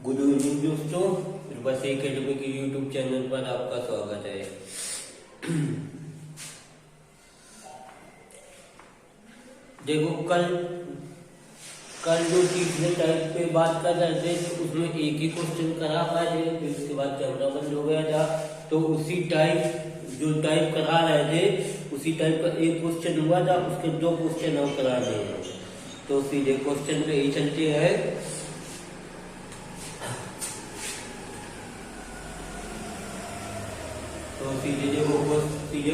Good evening दोस्तों, बस academy के यूट्यूब चैनल पर आपका स्वागत है। देखो कल कल जो तीसरे टाइप पे बात कर रहे थे तो उसमें एक ही क्वेश्चन करा पाए, फिर उसके बाद कैमरा बंद हो गया था। तो उसी टाइप जो टाइप करा रहे थे उसी टाइप का एक क्वेश्चन हुआ था, उसके दो क्वेश्चन और करा रहे हैं। तो सीधे क्वेश्चन पे ही चलते हैं। तो सीधे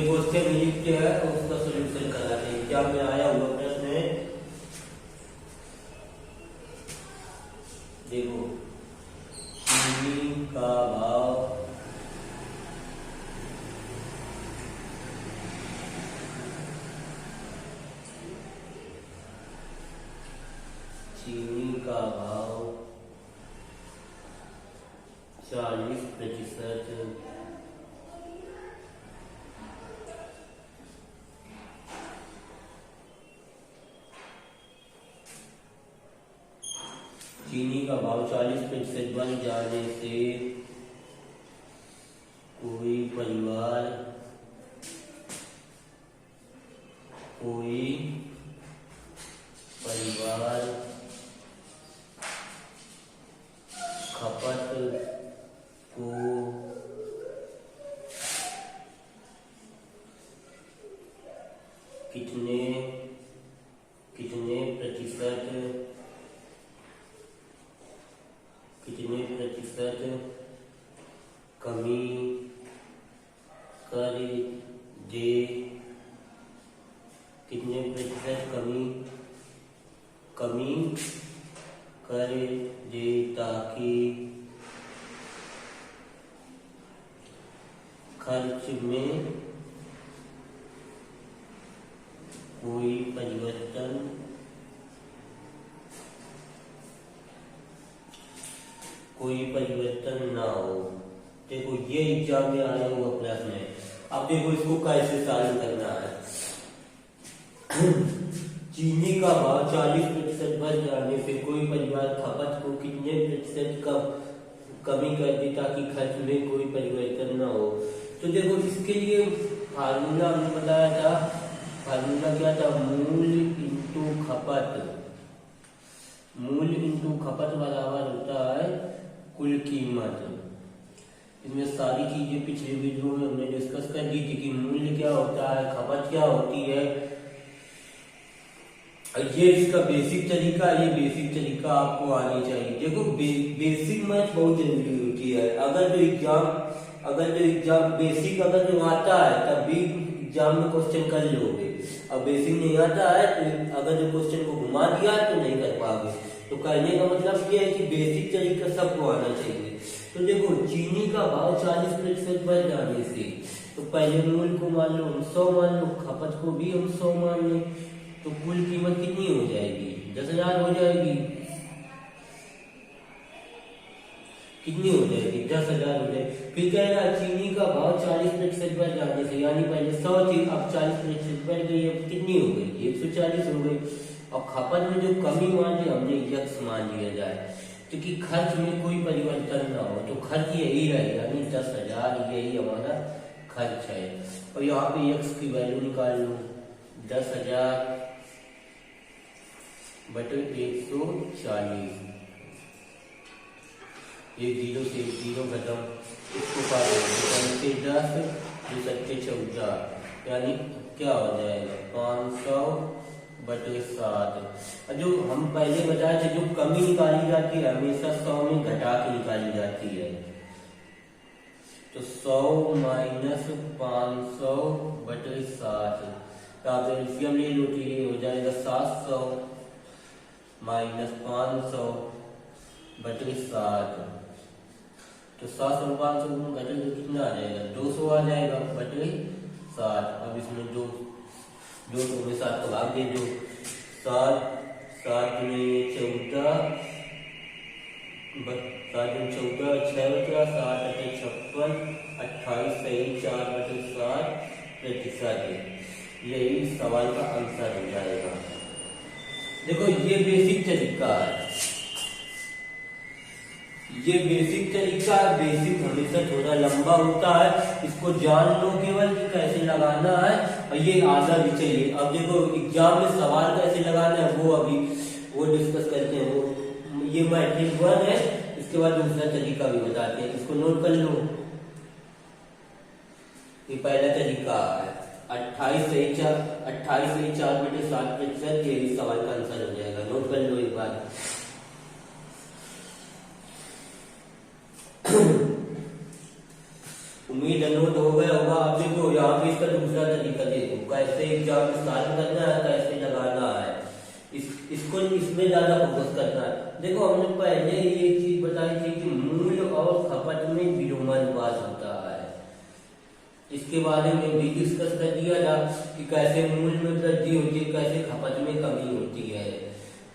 क्वेश्चन लिखते हैं और उसका सोल्यूशन कराते हैं। क्या में आया हुआ प्रश्न है, देखो चीनी का भाव चीनी का भाव 40% चीनी का भाव 40% बढ़ जाने से कोई परिवार खपत को कितने प्रतिशत कमी कर दे, कितने प्रतिशत कमी कर दे ताकि खर्च में कोई परिवर्तन ना हो। देखो ये एग्जाम में आया हुआ प्रश्न है। अब देखो इसको कैसे सॉल्व करना है। चीनी का भाव 40% बढ़ जाने से कोई परिवार खपत को कितने प्रतिशत कमी कर दे ताकि खर्च में कोई परिवर्तन ना हो। तो देखो इसके लिए फार्मूला हमने बताया था। फार्मूला क्या था? मूल इंटू खपत बराबर होता है कुल कीमत। इसमें सारी चीजें पिछले वीडियो में हमने डिस्कस कर दी थी कि मूल्य क्या होता है, खपत क्या होती है। ये इसका बेसिक तरीका, ये बेसिक तरीका आपको आनी चाहिए। देखो बेसिक मैथ बहुत जरूरी होती है। अगर जो एग्जाम बेसिक अगर जो आता है तब भी एग्जाम में क्वेश्चन कर लोगे। अब बेसिक नहीं आता है तो अगर जो क्वेश्चन को घुमा दिया तो नहीं कर पाओगे। तो कहने का मतलब ये है कि बेसिक तरीका सबको आना चाहिए। तो देखो चीनी का भाव 40% बढ़ जाने से तो पहले मूल को मान लो हम 100 मान लो, खपत को भी हम 100 मान लें, तो कुल कीमत कितनी हो जाएगी? 10,000 हो जाएगी। कितनी हो जाएगी? 10,000 हो जाएगी। फिर क्या है, चीनी का भाव 40% बढ़ जाने से, यानी पहले 100 थी अब 40% बढ़ गई, अब कितनी हो गई? 140 हो गई। और खपत में जो कमी मान ली हमने यक्स मान लिया जाए, क्योंकि खर्च में कोई परिवर्तन ना हो। तो खर्च यही रहे, यानी 10,000 यही हमारा खर्च है। और यहाँ पे यक्स की वैल्यू निकाल लो, 10,000 बटे 140। ये 0 से 0 खत्म, इसको काटो 10 जो 14, यानी क्या हो जाएगा? 500 बटे 7। जो हम पहले बताए थे, जो कमी निकाली जाती है हमेशा 100 में घटा के निकाली जाती है। तो 100 माइनस 500 बटे 7, तो आप एलसीएम ले लो, ये हो जाएगा 700 माइनस 500 बटे 7। तो 700 में 500 घटे तो कितना आ जाएगा? 200 आ जाएगा बटे 7। अब इसमें 2 में 7 को भाग दे दो। 7 में 14, 7 में 14, 6 बचा, 7 बटे 56, 28 सही 4 बटे 7 प्रतिशत। यही सवाल का आंसर हो जाएगा। देखो ये बेसिक तरीका है, ये बेसिक तरीका है। बेसिक हमेशा थोड़ा लंबा होता है, इसको जान लो केवल कि कैसे लगाना है, और ये आना भी चाहिए। अब देखो एग्जाम में सवाल कैसे लगाना है वो डिस्कस करते हैं। वो ये मैट्रिक 1 है, इसके बाद दूसरा तरीका भी बताते हैं, इसको नोट कर लो। ये पहला तरीका है 28 से 4/7%, ये इस सवाल का आंसर हो जाएगा। नोट कर लो एक बार। उम्मीद है नोट हो गया होगा। आप देखो यहाँ पे इसका दूसरा तरीका देखो, कैसे एग्जाम स्टार्ट करना है, कैसे लगाना है, इसको इसमें ज्यादा फोकस करना है। देखो हमने पहले ये चीज बताई थी कि मूल और खपत में विलोमानुपात होता है, इसके बारे में भी डिस्कस कर दिया था कि कैसे मूल में वृद्धि होती है, कैसे खपत में कमी होती है।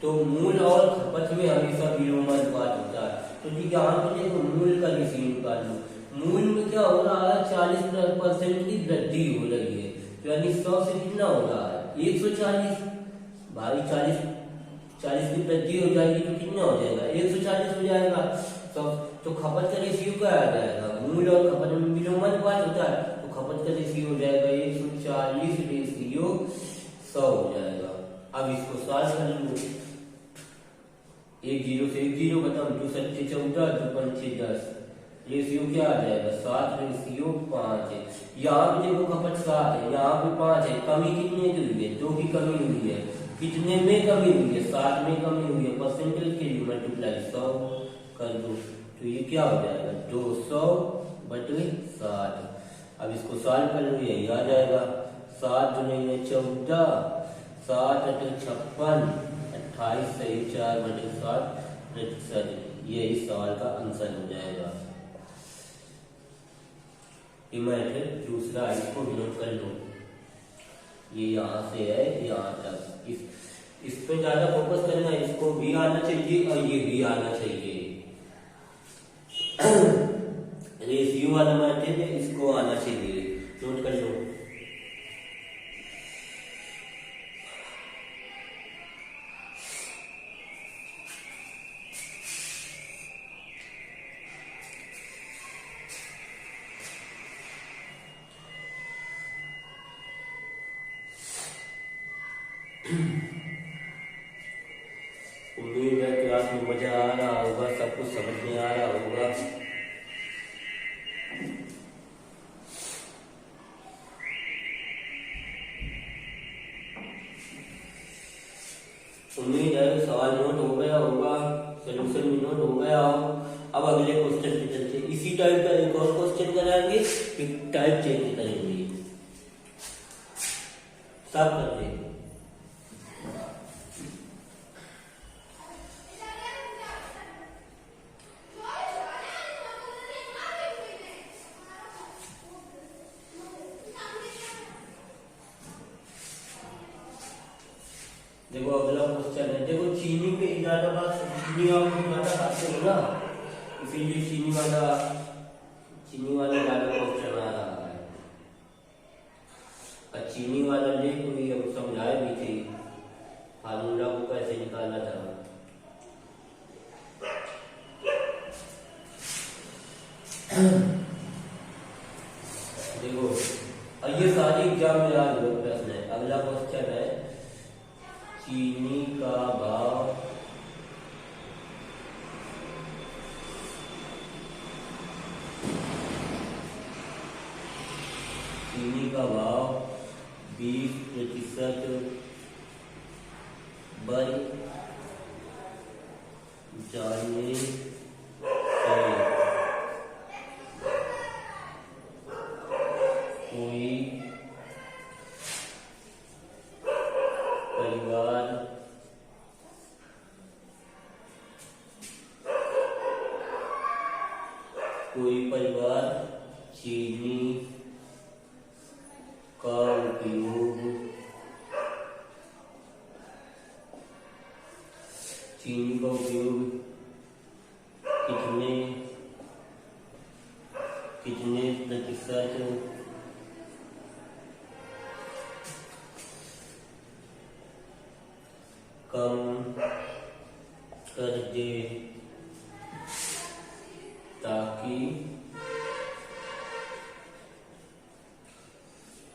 तो मूल और खपत में हमेशा विलोमानुपात होता है। तो जी यहाँ पे देखो मूल का रेशियो निकाल लो। मूल में क्या हो रहा है, 40% की वृद्धि हो रही है, तो यानी 100 से कितना हो रहा है 140 भाई 40 की वृद्धि हो जाएगी तो कितना हो जाएगा 140 हो जाएगा। तो खपत का रेशियो क्या आ जाएगा, मूल और खपत में विलोमानुपात होता है, तो खपत का रेशियो हो जाएगा 140 रेशियो 100 हो जाएगा। अब इसको सॉल्व कर लो। 1 0 से 1 0 खत्म, 2 7 14, 2 5 6 10, रेशियो क्या आ जाएगा 7 रेशियो 5 है। यहाँ पे देखो खपत 7 है, यहाँ पे 5 है, कमी कितने की हुई है 2 की कमी हुई है। कितने में कमी हुई है 7 में कमी हुई है, परसेंटेज के लिए मल्टीप्लाई 100 कर दो, तो ये क्या हो जाएगा 200/60। अब इसको सॉल्व कर लो, यही आ जाएगा 7 दूनी 14, 7 8 56, 28 से 4/60%। ये इस सवाल का आंसर हो जाएगा। दूसरा इसको नोट कर लो, ये यहाँ से है यहाँ तक, इस पे ज्यादा फोकस करना है, इसको भी आना चाहिए और ये भी आना चाहिए। रेशियो वाला मैट्रिक है, इसको आना चाहिए, नोट कर लो। उम्मीद है क्लास में मजा आ रहा होगा, सब कुछ समझ में आ रहा होगा। उम्मीद है सवाल नोट हो गया होगा, सोल्यूशन भी नोट हो गया हो। अब अगले क्वेश्चन पे चलते, इसी टाइप का एक और क्वेश्चन कराएंगे, फिर टाइप चेंज करेंगे, सब कर देंगे। देखो अगला क्वेश्चन है, देखो चीनी पे ज्यादा बात, चीनी और ज्यादा बात हो ना, इसीलिए चीनी वाला ज्यादा क्वेश्चन आ रहा है। और चीनी वाला ले कोई हम समझाए भी थे, फार्मूला को कैसे निकाला था। देखो और ये सारी एग्जाम में याद हो प्रश्न है। अगला क्वेश्चन है, चीनी का भाव चीनी का भाव 20% बढ़ जाने से कोई परिवार चीनी का उपयोग कितने प्रतिशत कम कर दे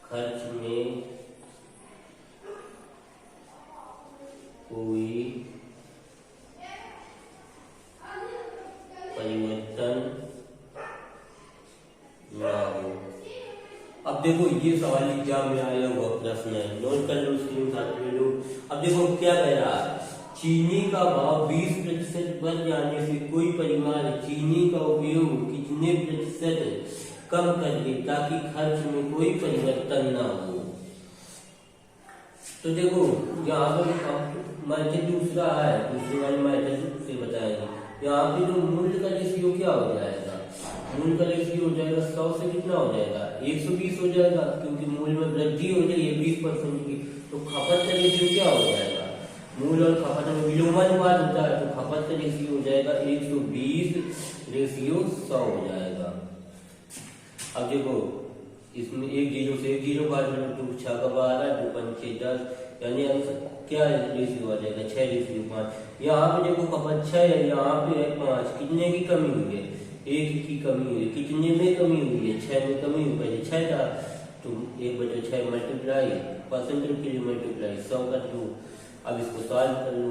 खर्च में कोई परिवर्तन ना हो। अब देखो ये सवाल एग्जाम में आया हुआ प्रश्न है, नोट कर लो स्क्रीन साथ में लोग। अब देखो क्या कह रहा है, चीनी का भाव 20% बढ़ जाने से कोई परिवार चीनी का उपयोग कितने प्रतिशत कम कर दे ताकि खर्च में कोई परिवर्तन ना हो। तो देखो यहाँ पर मैथड दूसरा है, दूसरे वाले मैथड से बताएंगे। यहाँ पे जो मूल्य का रेशियो क्या हो जाएगा, मूल्य का रेशियो हो जाएगा 100 से कितना हो जाएगा 120 हो जाएगा, क्योंकि मूल्य में वृद्धि हो जाएगी 20% की। तो खपत का रेशियो क्या हो जाएगा, मूल्य और खपत में विलोमानुपात होता है, तो खपत का रेशियो हो जाएगा 120 रेशियो 100 हो जाएगा। अब देखो इसमें एक जीरो से एक जीरो काट लो, 2 6 का 12, 2 5 6 10, यानी क्या रेशियो आ जाएगा 6 रेशियो 5। यहाँ पे देखो खपत 6 है, यहाँ पे है 5, कितने की कमी हुई है, 1 की कमी हुई है। कितने में कमी हुई है, 6 में कमी हुई, पहले 6 था तो 1/6 मल्टीप्लाई परसेंटेज के लिए मल्टीप्लाई 100 कर दो। अब इसको सॉल्व कर लो,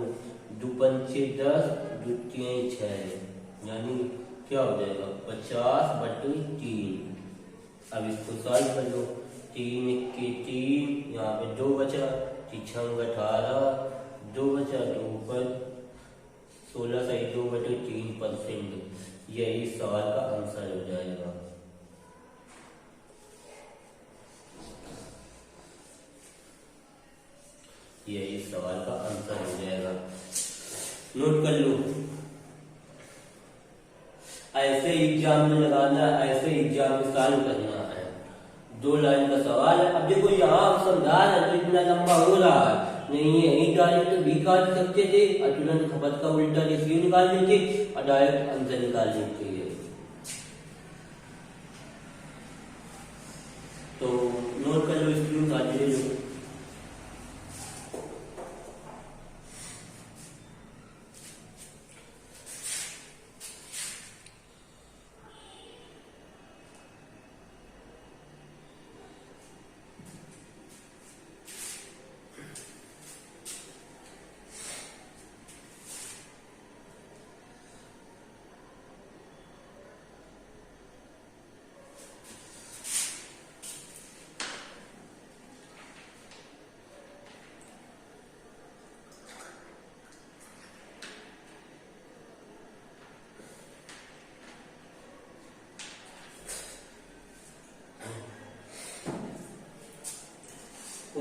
2 5 6 10, 2 3 6, यानी क्या हो जाएगा 50/3। अब इसको सॉल्व कर लो, 3 के 3, यहाँ पे 2 बचा, 6 18, 2 बचा, 2 पर 16 सही 2/3%। यही सवाल का आंसर हो जाएगा। यही सवाल का आंसर हो जाएगा, नोट कर लो। ऐसे एग्जाम में लगाना, ऐसे एग्जाम में सॉल्व करना है। 2 लाइन का सवाल है। अब देखो यहाँ समझा है तो इतना लंबा हो रहा है, नहीं यही डायरेक्ट भी काट सकते थे और तुरंत खपत का उल्टा रेशियो निकाल लेते और डायरेक्ट आंसर निकाल लेते हैं। तो नोट कर लो, स्क्रीन शॉट ले लो।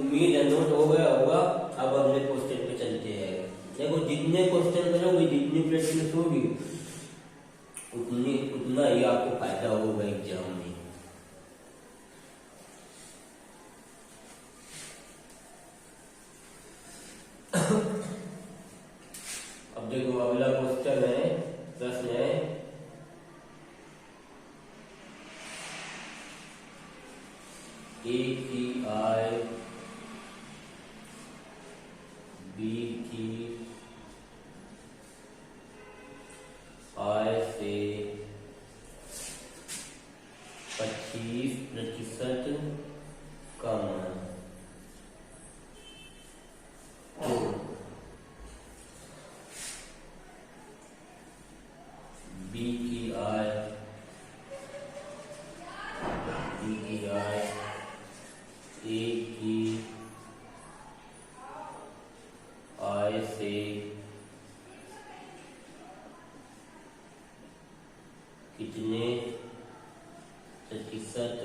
उम्मीद है नोट हो गया होगा। अब अगले क्वेश्चन पे चलते हैं। देखो जितने क्वेश्चन करोगे, जितनी प्रैक्टिस होगी, उतना ही आपको फायदा होगा एग्जाम में। अब देखो अगला क्वेश्चन है, प्रश्न है, ए की आय बी की आय से 25% कम है। तो बी की आय ए की आय से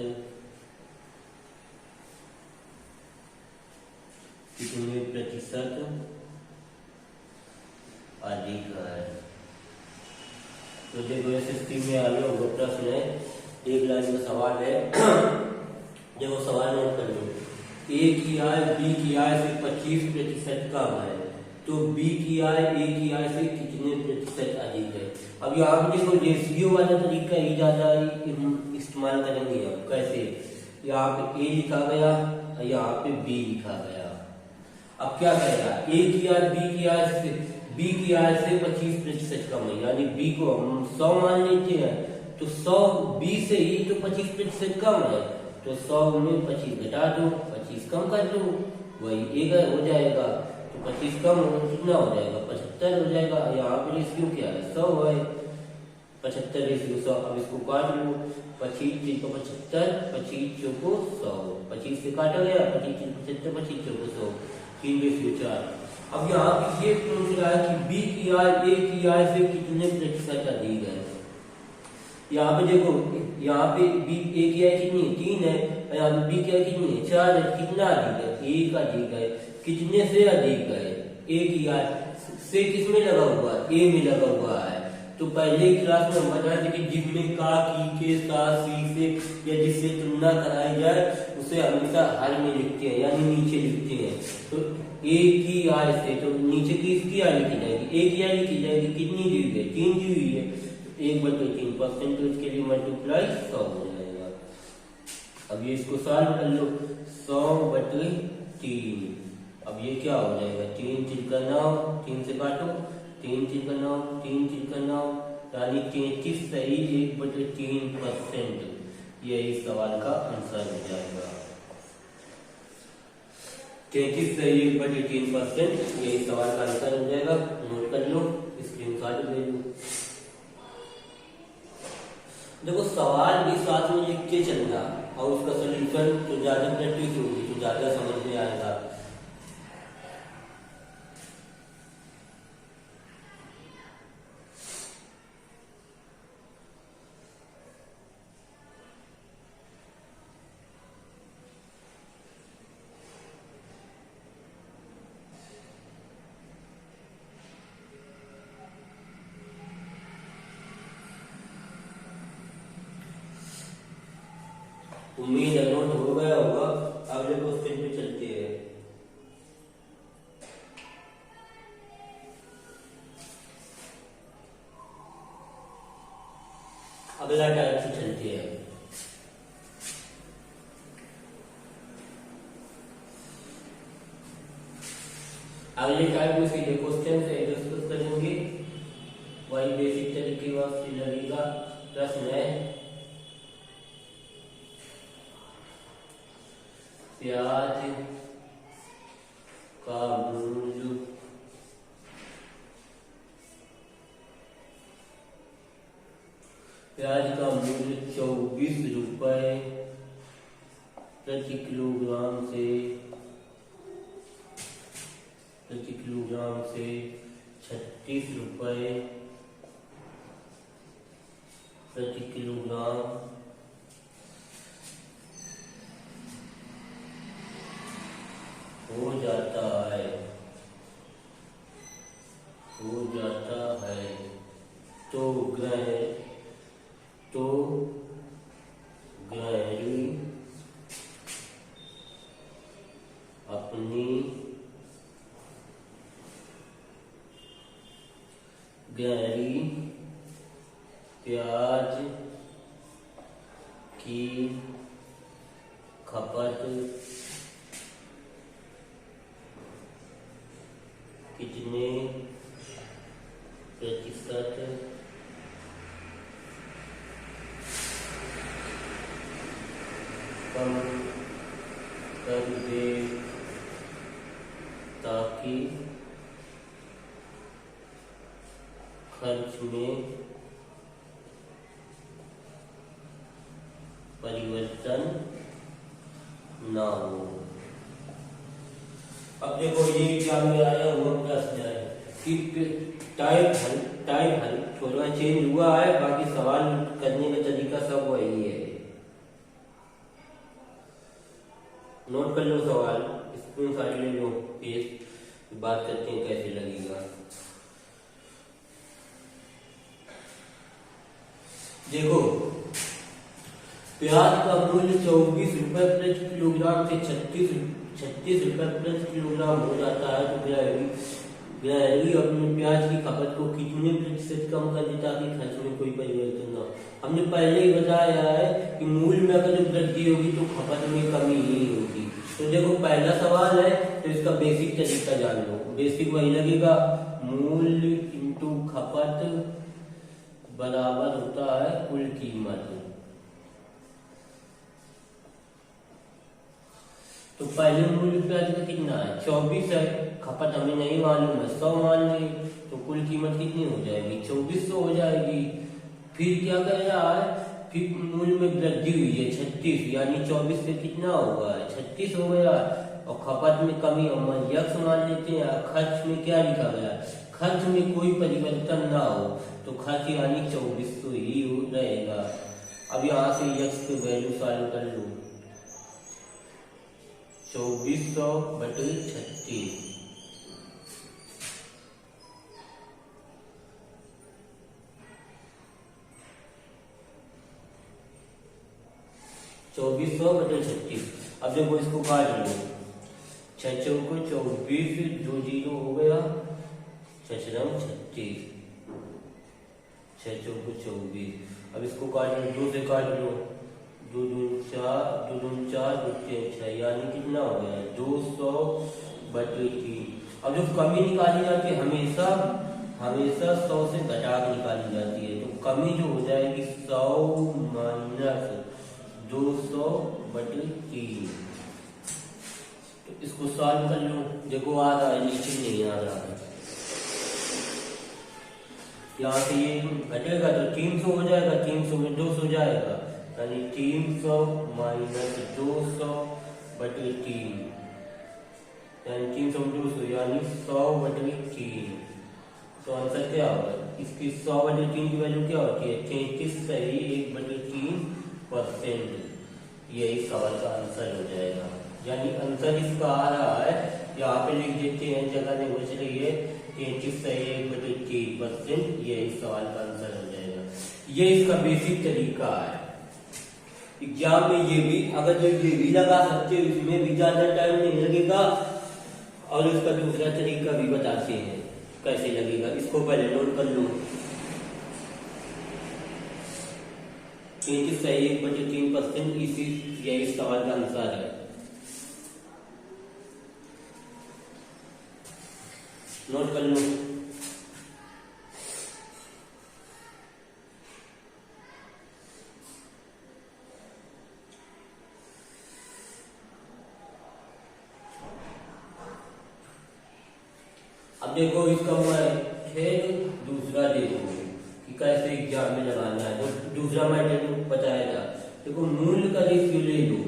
कितने प्रतिशत अधिक है। तो देखो एसएसटी में आ गया होगा प्रश्न है, एक लाइन का सवाल है। देखो सवाल नोट कर लो, ए की आय बी की आय से 25% कम है, तो बी की आय ए की आय से कितने प्रतिशत अधिक है। अब यहाँ पे देखो रेशियो वाला तरीका ही ज्यादा इस्तेमाल करेंगे। अब कैसे, यहाँ पे ए लिखा गया और यहाँ पे बी लिखा गया। अब क्या कहेगा, ए की आय बी की आय से 25% कम है, यानी बी को हम 100 मान लेते हैं तो 100 20 से ही तो 25% कम है, तो 100 में 25 घटा दो, 25 कम कर दो, वही एक हो जाएगा। तो 25 कम हो कितना हो जाएगा, 75 हो जाएगा। यहाँ पे रेशियो क्या है, 100 है, 75 रेशियो 100। अब इसको काट लो, 25 को 75, 25 को 100, 25 से काटा गया, 25 75, 25 को 100, 3 रेशियो 4। अब यहाँ पे ये पूछ रहा है कि बी की आय ए की आय से कितने प्रतिशत अधिक है। यहाँ पे देखो, यहाँ पे बी ए की आय कितनी है, 3 है, यहाँ पे बी की आय कितनी है, 4 है। कितना अधिक है, ए का अधिक है। कितने से अधिक है, ए की आय से किसमें लगा हुआ है, ए में लगा हुआ है। तो पहले क्लास में हम बताए थे कि जिसमें का, की, के, सा, सी से या जिससे तुलना कराई जाए उसे हमेशा हर में लिखते हैं, यानी नीचे लिखते हैं। तो ए की आय से, तो नीचे की इसकी आय लिखी जाएगी, ए की आय लिखी जाएगी, कितनी दी हुई है, 3 दी हुई है, 1/3 परसेंटेज के लिए मल्टीप्लाई 100 हो जाएगा। अब ये इसको सॉल्व कर लो, 100/3। अब ये क्या हो जाएगा, 3 3 का 9, 3 से काटो, 3 3 का 9, 3 3 का 9, यानी 33 सही 1/3%। यही सवाल का आंसर हो जाएगा, 33 सही 1/3%। यही सवाल का आंसर हो जाएगा। नोट कर लो, स्क्रीनशॉट ले लो। देखो सवाल भी साथ में लिख के चलना और उसका सोल्यूशन तो ज्यादा प्रैक्टिस होगी तो ज्यादा समझ में आएगा। उम्मीद है नोट हो गया होगा। अगले क्वेश्चन पे चलते हैं। अगला टाइप से चलते हैं। अगले टाइप में सीधे क्वेश्चन से डिस्कस करेंगे, वही बेसिक तरीके से लगेगा। प्रश्न है, प्याज का मूल्य ₹24 प्रति किलोग्राम से 36 रुपए प्रति किलोग्राम हो जाता है। तो गहरी अपनी प्याज की खपत कितने प्रतिशत कम कर दे ताकि खर्च में परिवर्तन ना हो। अब देखो ये एग्जाम में आया हुआ प्रश्न है कि टाइप हल थोड़ा चेंज हुआ है, बाकी सवाल करने का तरीका सब वही है। नोट कर लो सवाल, स्क्रीनशॉट ले लो, फिर बात करते हैं कैसे लगेगा। देखो प्याज का मूल्य 24 रुपए प्रति किलोग्राम से 36 रुपए प्रति किलोग्राम हो जाता है। तो गहरी अपने प्याज की खपत को कितने प्रतिशत कम कर देता ताकि खर्च में कोई परिवर्तन न हो। हमने पहले ही बताया है कि मूल्य में अगर वृद्धि होगी तो खपत में कमी ही होगी। तो देखो पहला सवाल है तो इसका बेसिक तरीका जान लो। बेसिक वही लगेगा, मूल्य इंटू खपत बराबर होता है कुल कीमत। तो पहले मूल्य प्याज का कितना है 24 है, खपत हमें नहीं मालूम है 100 मान ली, तो कुल कीमत कितनी हो जाएगी 2400 हो जाएगी। फिर क्या कह रहा है, फिर मूल्य में वृद्धि हुई है 36, यानी 24 से कितना होगा 36 हो गया, और खपत में कमी हम यक्स मान लेते हैं। खर्च में क्या लिखा गया, खर्च में कोई परिवर्तन ना हो, तो खर्च यानी 2400 ही हो रहेगा। अब यहाँ से यक्स की वैल्यू सॉल्व कर लो, 2400 बटे 36, चौबीस सौ बटे 36। अब देखो इसको काट लो, 6 चौको 24, 2 जीरो हो गया, 6 36, 6 चौको 24। अब इसको काट लो, 2 से काट लो, 2 दूनी 4, 2 दूनी 4, 2 तीन 6, यानी कितना हो गया 200 बटे 3। अब जो कमी निकाली जाती है हमेशा हमेशा 100 से घटा के निकाली जाती है, तो कमी जो हो जाएगी 100 माइनस 200 बटे 3। तो इसको सॉल्व कर लो, देखो आ रहा है, नीचे नहीं आ रहा है, यहाँ से ये घटेगा तो 300 हो जाएगा, 300 में 200 जाएगा, यानी 300 माइनस 200 बटे 3, यानी 300 में 200 यानी 100 बटे 3। तो आंसर क्या होगा, इसकी 100 बटे 3 की वैल्यू क्या होती है 33 सही 1/3%। यही सवाल का आंसर हो जाएगा, यानी आंसर इसका आ रहा है, यहाँ पे लिख देते हैं, जगह नहीं बच रही है, 33 सही 1/3%। यही सवाल का आंसर हो जाएगा। ये इसका बेसिक तरीका है। एग्जाम में ये भी अगर जो ये भी लगा सकते हो, इसमें भी ज्यादा टाइम नहीं लगेगा, और इसका दूसरा तरीका भी बताते हैं कैसे लगेगा, इसको पहले नोट कर लो। 33 सही 1/3%, इसी यही सवाल का आंसर है। नोट कर लो। अब देखो इसका मैं खेल दूसरा देखो कि कैसे एग्जाम में लगाना है, तो दूसरा मैंने बताया था। देखो मूल्य का रेशियो ले लो,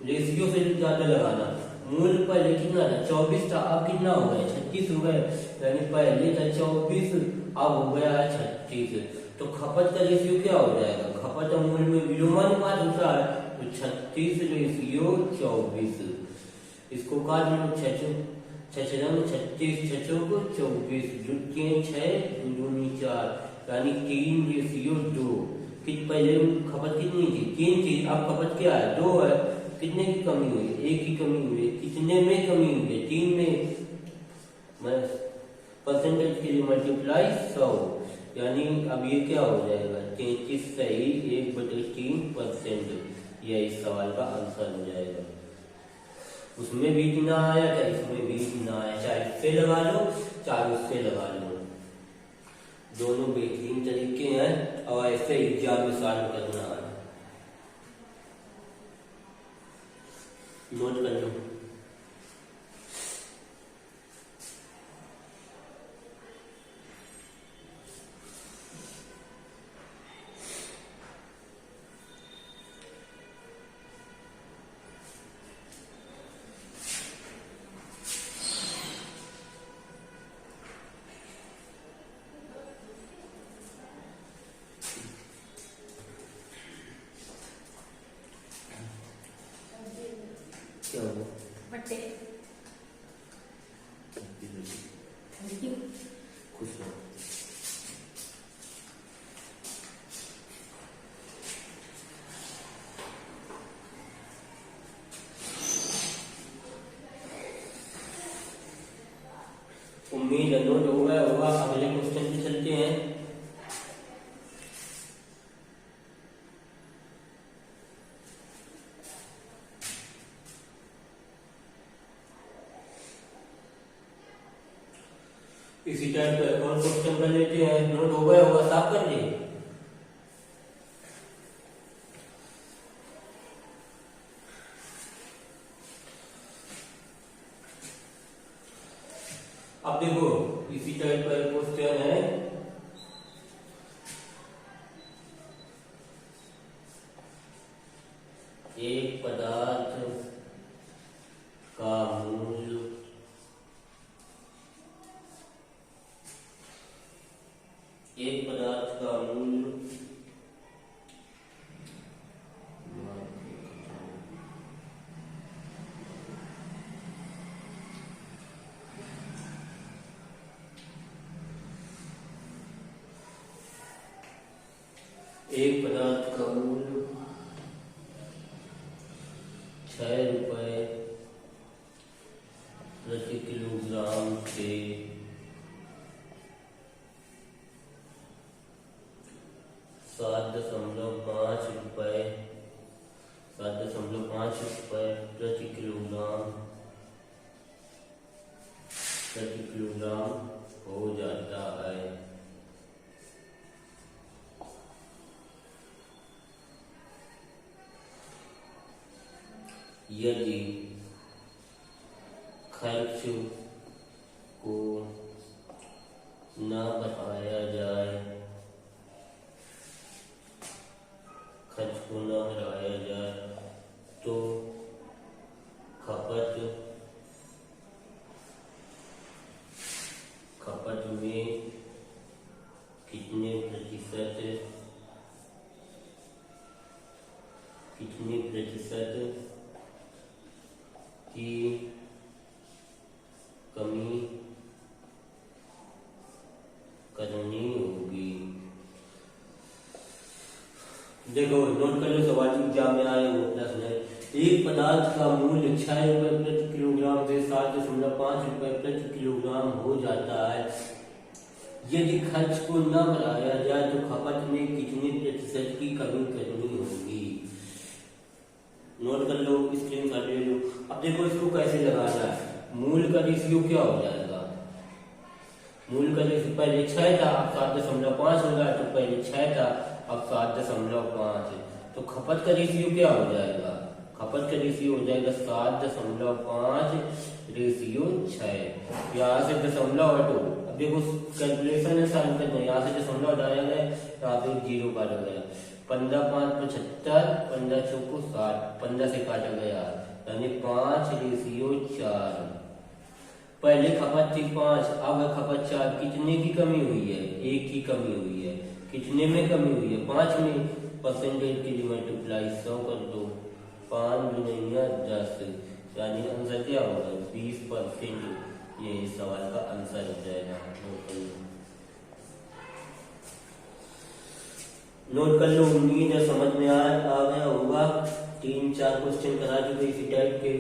रेशियो से ज्यादा लगाना। मूल्य पहले कितना था 24 था, अब कितना हो गया 36 हो गया, यानी पहले था 24 अब हो गया 36। तो खपत का रेशियो क्या हो जाएगा, खपत मूल्य में विलोमानुपात होता है, तो 36 रेशियो 24। इसको काट लो, 36 6 को 24, 6 दूनी 4, यानी 3 रेशियो 2। पहले खपत कितनी थी 3 थी, अब खपत क्या है 2 है, कितने की कमी हुई 1 की कमी हुई है, कितने में कमी हुई है 3 में, परसेंटेज के लिए मल्टीप्लाई 100, यानी अब ये क्या हो जाएगा 33 सही 1/3%। यह इस सवाल का आंसर हो जाएगा। उसमें भी इतना आया था, इसमें भी इतना आया, चाहे इससे लगा लो चाहे उससे लगा लो, दोनों बेहतरीन तरीके हैं, और ऐसे एग्जाम में सॉल्व करना है। नोट कर लो। क्या हुआ बट्टे खुश हो। उम्मीद है नोट हो गया होगा। अगले क्वेश्चन पे चलते हैं। इसी टाइप का एक और क्वेश्चन कर लेते हैं। नोट हो गया होगा, साफ कर लिए। अब देखो इसी टाइप का एक क्वेश्चन है। एक पदार्थ का मूल्य एक पदार्थ का मूल्य एक पदार्थ का मूल्य 6 रुपए प्रति किलोग्राम से 7.5 रुपए 7.5 रुपए प्रति किलोग्राम हो जाता है। यदि खर्च को न बढ़ाया जाए तो खपत में कितने प्रतिशत की कमी करनी होगी। देखो नोट कर लो, सवाल एग्जाम में आए हो प्रश्न है। एक पदार्थ का मूल्य 6 रुपए प्रति किलोग्राम से 7.5 रुपए प्रति किलोग्राम हो जाता है। यदि खर्च को न बढ़ाया जाए तो खपत में कितने प्रतिशत की कमी करनी होगी। नोट कर लो, स्क्रीन शॉट ले लो। अब देखो इसको कैसे लगाना है। मूल का रेशियो क्या हो जाएगा। मूल का रेशियो पहले 6 था, अब 7.5 हो गया। तो पहले 6 था, अब 7.5। तो खपत का रेशियो क्या हो जाएगा। खपत का रेशियो हो जाएगा 7.5 रेशियो 6। यहाँ से दशमलव हटो। अब देखो कैलकुलेशन है साइन करना। यहाँ से दशमलव हटाया गया, यहाँ पे 0 काटा गया। 15×5 = 75, 15×6 = 60, 15 से काटा गया, यानी 5 रेशियो 4। पहले खपत थी 5, अब है खपत 4। कितने की कमी हुई है। 1 की कमी हुई है। कितने में कमी हुई है। 5 में। परसेंटेज के लिए मल्टीप्लाई 100 कर दो। 5 गुणिया 10, यानी आंसर क्या होगा 20%। ये इस सवाल का आंसर हो जाएगा। नोट कर लो। उम्मीद है समझ में आ गया होगा। 3-4 क्वेश्चन करा चुके इसी टाइप के।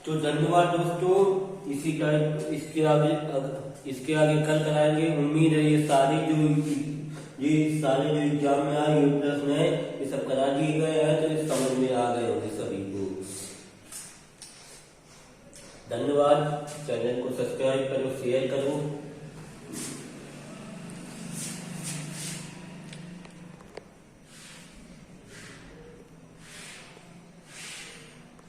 तो धन्यवाद दोस्तों। इसी टाइप इसके आगे कल कराएंगे। उम्मीद है ये सारे जो एग्जाम में आए प्रश्न है ये सब करा दिए गए हैं, तो ये समझ में आ गए होंगे सभी को। धन्यवाद। चैनल को सब्सक्राइब करो, शेयर करो।